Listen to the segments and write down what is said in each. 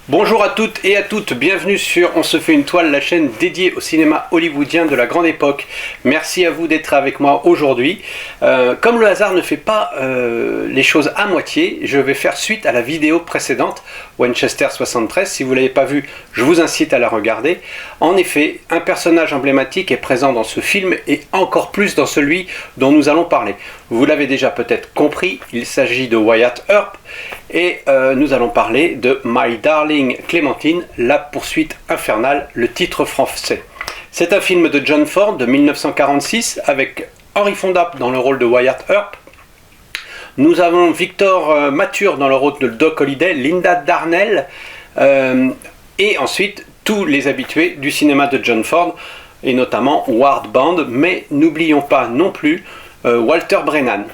Bonjour à toutes et à toutes, bienvenue sur On se fait une toile, la chaîne dédiée au cinéma hollywoodien de la grande époque. Merci à vous d'être avec moi aujourd'hui. Comme le hasard ne fait pas les choses à moitié, je vais faire suite à la vidéo précédente, Winchester 73. Si vous ne l'avez pas vue, je vous incite à la regarder. En effet, un personnage emblématique est présent dans ce film et encore plus dans celui dont nous allons parler. Vous l'avez déjà peut-être compris, il s'agit de Wyatt Earp et nous allons parler de My Darling Clémentine, la poursuite infernale, le titre français. C'est un film de John Ford de 1946 avec Henry Fonda dans le rôle de Wyatt Earp. Nous avons Victor Mature dans le rôle de Doc Holliday, Linda Darnell et ensuite tous les habitués du cinéma de John Ford et notamment Ward Band, mais n'oublions pas non plus Walter Brennan.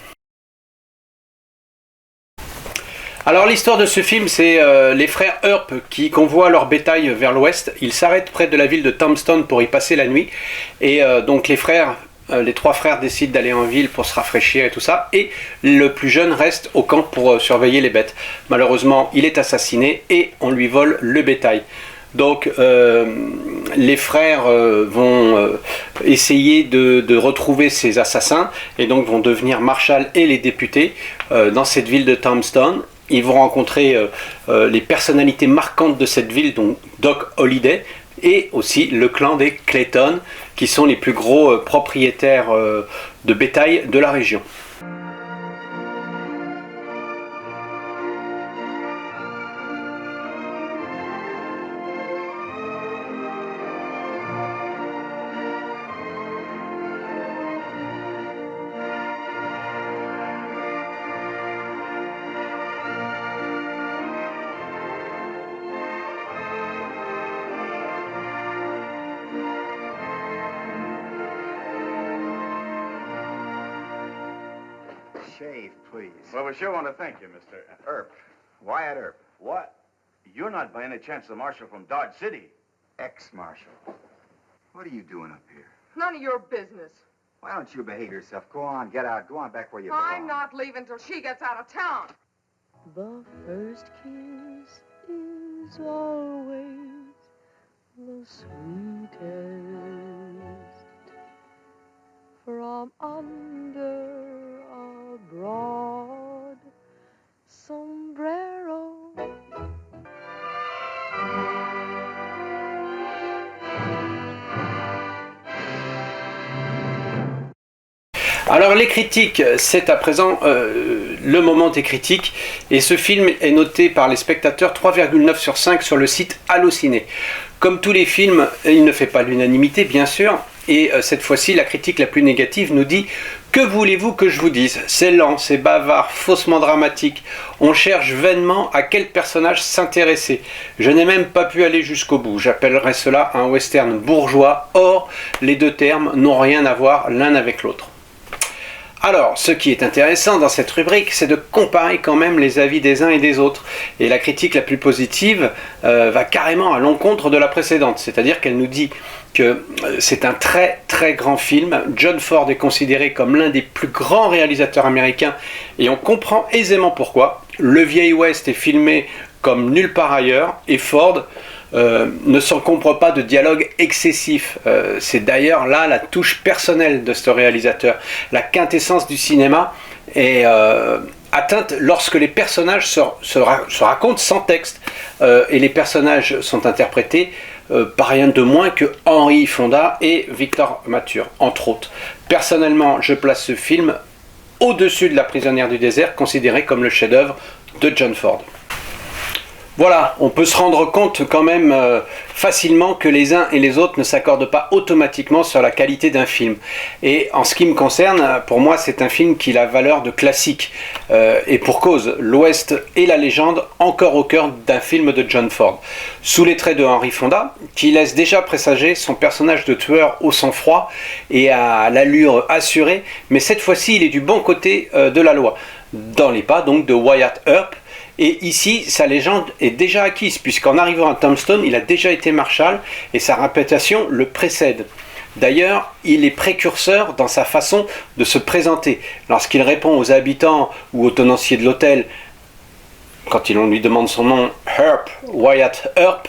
Alors l'histoire de ce film, c'est les frères Earp qui convoient leur bétail vers l'ouest. Ils s'arrêtent près de la ville de Tombstone pour y passer la nuit. Et donc les trois frères décident d'aller en ville pour se rafraîchir et tout ça. Et le plus jeune reste au camp pour surveiller les bêtes. Malheureusement, il est assassiné et on lui vole le bétail. Donc les frères vont essayer de retrouver ces assassins et donc vont devenir Marshall et les députés dans cette ville de Tombstone. Ils vont rencontrer les personnalités marquantes de cette ville, donc Doc Holliday et aussi le clan des Clayton qui sont les plus gros propriétaires de bétail de la région. Shave, please. Well, we sure want to thank you, Mr. Earp. Wyatt Earp. What? You're not by any chance the marshal from Dodge City? Ex-marshal. What are you doing up here? None of your business. Why don't you behave yourself? Go on, get out. Go on back where you belong. I'm not leaving till she gets out of town. The first kiss is always the sweetest. From under a broad sombrero. Alors les critiques, c'est à présent le moment des critiques et ce film est noté par les spectateurs 3,9 sur 5 sur le site Allociné. Comme tous les films, il ne fait pas l'unanimité bien sûr et cette fois-ci la critique la plus négative nous dit « Que voulez-vous que je vous dise ? C'est lent, c'est bavard, faussement dramatique. On cherche vainement à quel personnage s'intéresser. Je n'ai même pas pu aller jusqu'au bout. J'appellerais cela un western bourgeois. Or, les deux termes n'ont rien à voir l'un avec l'autre. » Alors, ce qui est intéressant dans cette rubrique, c'est de comparer quand même les avis des uns et des autres. Et la critique la plus positive va carrément à l'encontre de la précédente. C'est-à-dire qu'elle nous dit que c'est un très très grand film. John Ford est considéré comme l'un des plus grands réalisateurs américains et on comprend aisément pourquoi. Le Vieil Ouest est filmé comme nulle part ailleurs et Ford ne s'encombre pas de dialogue excessif. C'est d'ailleurs là la touche personnelle de ce réalisateur. La quintessence du cinéma est atteinte lorsque les personnages se racontent sans texte. Et les personnages sont interprétés par rien de moins que Henry Fonda et Victor Mature, entre autres. Personnellement, je place ce film au-dessus de La prisonnière du désert, considéré comme le chef-d'œuvre de John Ford. Voilà, on peut se rendre compte quand même facilement que les uns et les autres ne s'accordent pas automatiquement sur la qualité d'un film. Et en ce qui me concerne, pour moi c'est un film qui a la valeur de classique. Et pour cause, l'Ouest et la légende encore au cœur d'un film de John Ford. Sous les traits de Henry Fonda, qui laisse déjà présager son personnage de tueur au sang-froid et à l'allure assurée, mais cette fois-ci il est du bon côté de la loi. Dans les pas donc de Wyatt Earp. Et ici, sa légende est déjà acquise, puisqu'en arrivant à Tombstone, il a déjà été Marshall et sa réputation le précède. D'ailleurs, il est précurseur dans sa façon de se présenter. Lorsqu'il répond aux habitants ou aux tenanciers de l'hôtel quand on lui demande son nom, Earp, Wyatt Earp,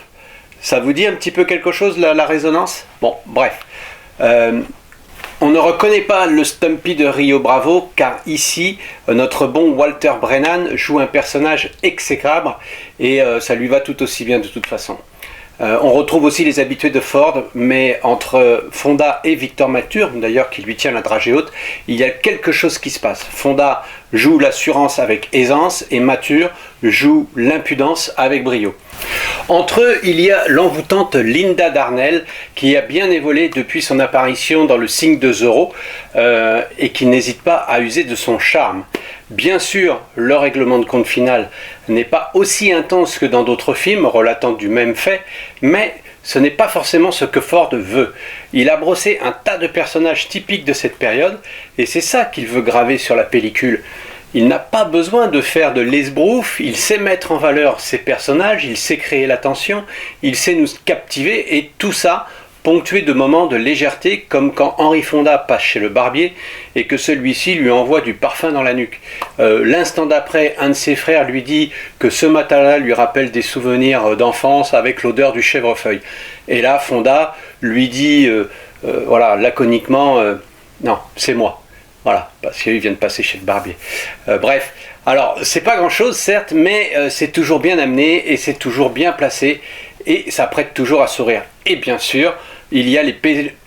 ça vous dit un petit peu quelque chose, la résonance? Bon, bref. On ne reconnaît pas le Stumpy de Rio Bravo, car ici, notre bon Walter Brennan joue un personnage exécrable, et ça lui va tout aussi bien de toute façon. On retrouve aussi les habitués de Ford, mais entre Fonda et Victor Mature, d'ailleurs qui lui tient la dragée haute, il y a quelque chose qui se passe. Fonda joue l'assurance avec aisance et Mature joue l'impudence avec brio. Entre eux, il y a l'envoûtante Linda Darnell qui a bien évolué depuis son apparition dans Le Signe de Zorro et qui n'hésite pas à user de son charme. Bien sûr, le règlement de compte final n'est pas aussi intense que dans d'autres films relatant du même fait, mais ce n'est pas forcément ce que Ford veut. Il a brossé un tas de personnages typiques de cette période, et c'est ça qu'il veut graver sur la pellicule. Il n'a pas besoin de faire de l'esbrouf, il sait mettre en valeur ses personnages, il sait créer la tension, il sait nous captiver, et tout ça ponctué de moments de légèreté, comme quand Henry Fonda passe chez le barbier et que celui-ci lui envoie du parfum dans la nuque. L'instant d'après, un de ses frères lui dit que ce matin-là lui rappelle des souvenirs d'enfance avec l'odeur du chèvrefeuille. Et là, Fonda lui dit, voilà, laconiquement, non, c'est moi. Voilà, parce qu'il vient de passer chez le barbier. Bref, alors, c'est pas grand-chose, certes, mais c'est toujours bien amené et c'est toujours bien placé et ça prête toujours à sourire. Et bien sûr, il y a les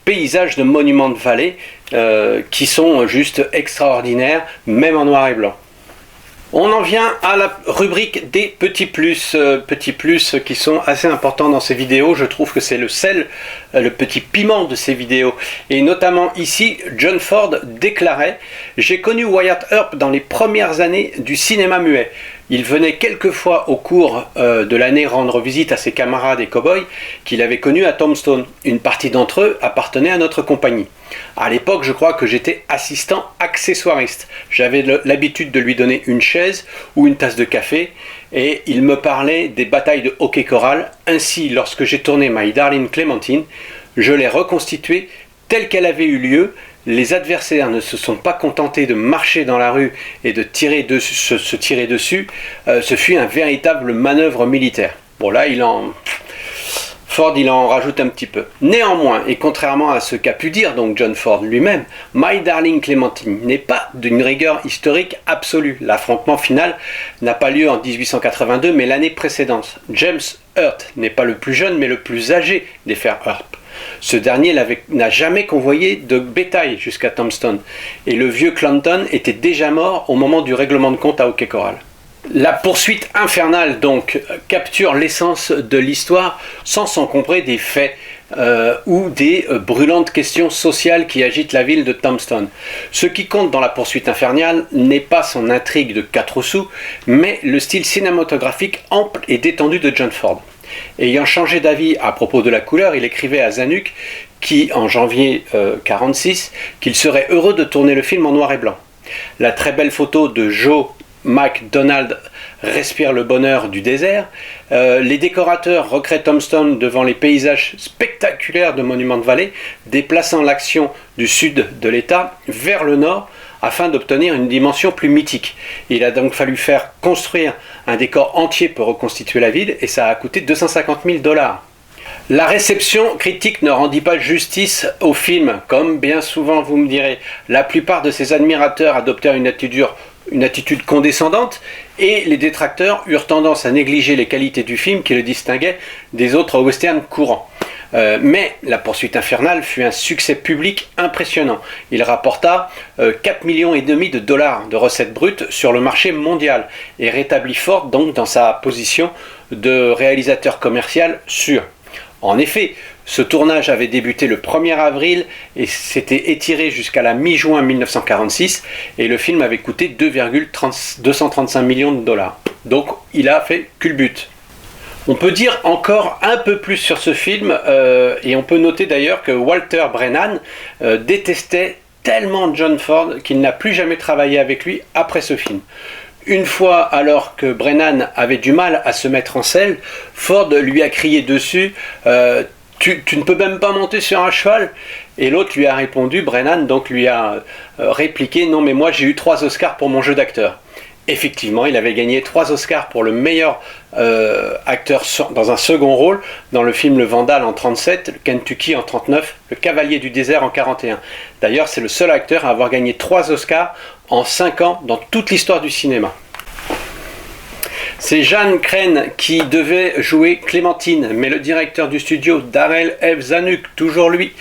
paysages de Monument de Valley qui sont juste extraordinaires, même en noir et blanc. On en vient à la rubrique des petits plus qui sont assez importants dans ces vidéos. Je trouve que c'est le sel, le petit piment de ces vidéos. Et notamment ici, John Ford déclarait « J'ai connu Wyatt Earp dans les premières années du cinéma muet. Il venait quelquefois au cours de l'année rendre visite à ses camarades et cow-boys qu'il avait connus à Tombstone. Une partie d'entre eux appartenait à notre compagnie. À l'époque, je crois que j'étais assistant accessoiriste. J'avais l'habitude de lui donner une chaise ou une tasse de café et il me parlait des batailles de hockey choral. Ainsi, lorsque j'ai tourné My Darling Clementine, je l'ai reconstituée telle qu'elle avait eu lieu. Les adversaires ne se sont pas contentés de marcher dans la rue et de se tirer dessus. Ce fut un véritable manœuvre militaire. Bon là, Ford il en rajoute un petit peu. Néanmoins, et contrairement à ce qu'a pu dire donc John Ford lui-même, My Darling Clementine n'est pas d'une rigueur historique absolue. L'affrontement final n'a pas lieu en 1882 mais l'année précédente. James Hurt n'est pas le plus jeune mais le plus âgé des frères Hurt. Ce dernier n'a jamais convoyé de bétail jusqu'à Tombstone et le vieux Clanton était déjà mort au moment du règlement de compte à hockey choral. La poursuite infernale donc capture l'essence de l'histoire sans s'encombrer des faits ou des brûlantes questions sociales qui agitent la ville de Tombstone. Ce qui compte dans la poursuite infernale n'est pas son intrigue de 4 sous, mais le style cinématographique ample et détendu de John Ford. Ayant changé d'avis à propos de la couleur, il écrivait à Zanuck, qui en janvier 1946, qu'il serait heureux de tourner le film en noir et blanc. La très belle photo de Joe McDonald respire le bonheur du désert. Les décorateurs recréent Tombstone devant les paysages spectaculaires de Monument de Valley, déplaçant l'action du sud de l'État vers le nord afin d'obtenir une dimension plus mythique. Il a donc fallu faire construire un décor entier pour reconstituer la ville et ça a coûté 250 000 $. La réception critique ne rendit pas justice au film, comme bien souvent vous me direz. La plupart de ses admirateurs adoptèrent une attitude condescendante et les détracteurs eurent tendance à négliger les qualités du film qui le distinguaient des autres westerns courants. Mais La poursuite infernale fut un succès public impressionnant. Il rapporta 4,5 millions de dollars de recettes brutes sur le marché mondial et rétablit Ford donc dans sa position de réalisateur commercial sûr. En effet, ce tournage avait débuté le 1er avril et s'était étiré jusqu'à la mi-juin 1946 et le film avait coûté 235 millions de dollars. Donc il a fait culbute. On peut dire encore un peu plus sur ce film et on peut noter d'ailleurs que Walter Brennan détestait tellement John Ford qu'il n'a plus jamais travaillé avec lui après ce film. Une fois, alors que Brennan avait du mal à se mettre en selle, Ford lui a crié dessus tu ne peux même pas monter sur un cheval. Et l'autre lui a répondu, Brennan donc lui a répliqué non mais moi j'ai eu 3 Oscars pour mon jeu d'acteur. Effectivement, il avait gagné 3 Oscars pour le meilleur acteur dans un second rôle dans le film Le Vandal en 37, le Kentucky en 39, le Cavalier du désert en 41. D'ailleurs, c'est le seul acteur à avoir gagné 3 Oscars en 5 ans dans toute l'histoire du cinéma. C'est Jeanne Crane qui devait jouer Clémentine, mais le directeur du studio, Darrell F. Zanuck, toujours lui,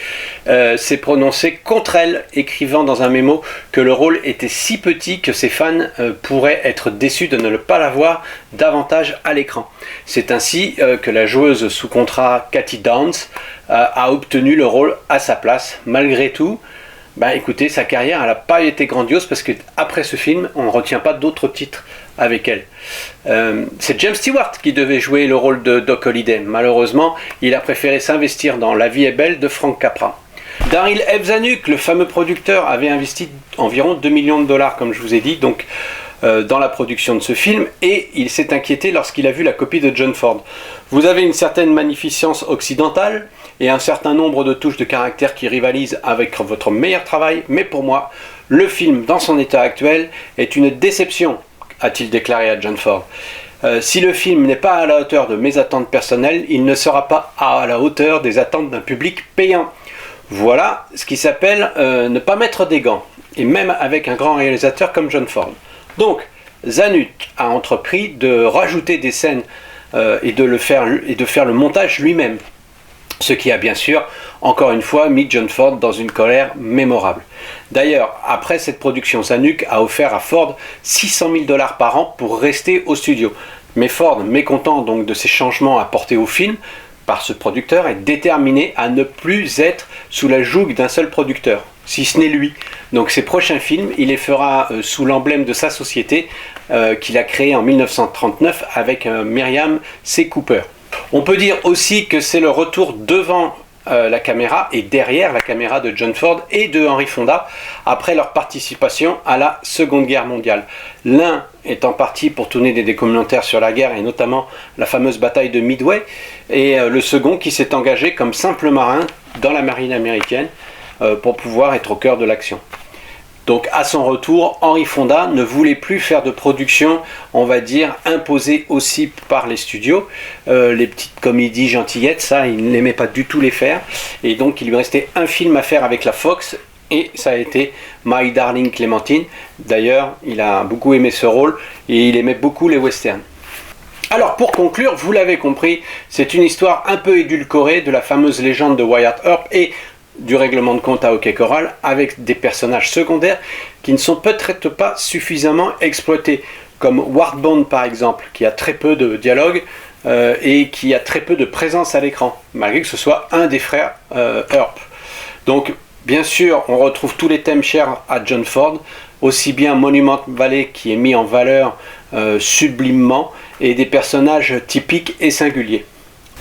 s'est prononcé contre elle, écrivant dans un mémo que le rôle était si petit que ses fans pourraient être déçus de ne pas la voir davantage à l'écran. C'est ainsi que la joueuse sous contrat Cathy Downs a obtenu le rôle à sa place. Malgré tout, écoutez, sa carrière n'a pas été grandiose parce qu'après ce film, on ne retient pas d'autres titres avec elle. C'est James Stewart qui devait jouer le rôle de Doc Holliday. Malheureusement, il a préféré s'investir dans La vie est belle de Frank Capra. Darrell F. Zanuck, le fameux producteur, avait investi environ 2 millions de dollars, comme je vous ai dit, donc dans la production de ce film, et il s'est inquiété lorsqu'il a vu la copie de John Ford. Vous avez une certaine magnificence occidentale et un certain nombre de touches de caractère qui rivalisent avec votre meilleur travail, mais pour moi, le film, dans son état actuel, est une déception, a-t-il déclaré à John Ford. Si le film n'est pas à la hauteur de mes attentes personnelles, il ne sera pas à la hauteur des attentes d'un public payant. Voilà ce qui s'appelle ne pas mettre des gants, et même avec un grand réalisateur comme John Ford. Donc, Zanuck a entrepris de rajouter des scènes et de faire le montage lui-même. Ce qui a bien sûr, encore une fois, mis John Ford dans une colère mémorable. D'ailleurs, après cette production, Zanuck a offert à Ford 600 000 $ par an pour rester au studio. Mais Ford, mécontent donc de ces changements apportés au film par ce producteur, est déterminé à ne plus être sous la joug d'un seul producteur, si ce n'est lui. Donc ses prochains films, il les fera sous l'emblème de sa société qu'il a créée en 1939 avec Miriam C. Cooper. On peut dire aussi que c'est le retour devant la caméra et derrière la caméra de John Ford et de Henry Fonda après leur participation à la Seconde Guerre mondiale. L'un est en partie pour tourner des documentaires sur la guerre et notamment la fameuse bataille de Midway, et le second qui s'est engagé comme simple marin dans la marine américaine pour pouvoir être au cœur de l'action. Donc à son retour, Henry Fonda ne voulait plus faire de production, on va dire, imposée aussi par les studios. Les petites comédies gentillettes, ça, il n'aimait pas du tout les faire. Et donc il lui restait un film à faire avec la Fox, et ça a été My Darling Clémentine. D'ailleurs, il a beaucoup aimé ce rôle, et il aimait beaucoup les westerns. Alors pour conclure, vous l'avez compris, c'est une histoire un peu édulcorée de la fameuse légende de Wyatt Earp et du règlement de compte à Hockey Coral, avec des personnages secondaires qui ne sont peut-être pas suffisamment exploités, comme Ward Bond par exemple, qui a très peu de dialogue et qui a très peu de présence à l'écran, malgré que ce soit un des frères Earp. Donc bien sûr, on retrouve tous les thèmes chers à John Ford, aussi bien Monument Valley qui est mis en valeur sublimement, et des personnages typiques et singuliers.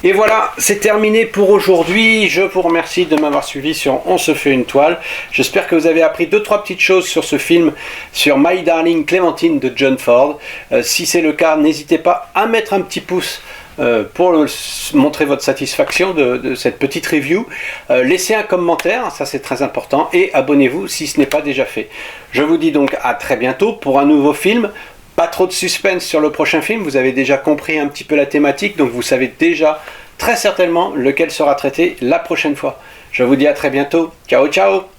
Et voilà, c'est terminé pour aujourd'hui. Je vous remercie de m'avoir suivi sur On se fait une toile. J'espère que vous avez appris 2-3 petites choses sur ce film, sur My Darling Clémentine de John Ford. Si c'est le cas, n'hésitez pas à mettre un petit pouce pour montrer votre satisfaction de cette petite review. Laissez un commentaire, ça c'est très important, et abonnez-vous si ce n'est pas déjà fait. Je vous dis donc à très bientôt pour un nouveau film. Pas trop de suspense sur le prochain film, vous avez déjà compris un petit peu la thématique, donc vous savez déjà très certainement lequel sera traité la prochaine fois. Je vous dis à très bientôt. Ciao, ciao!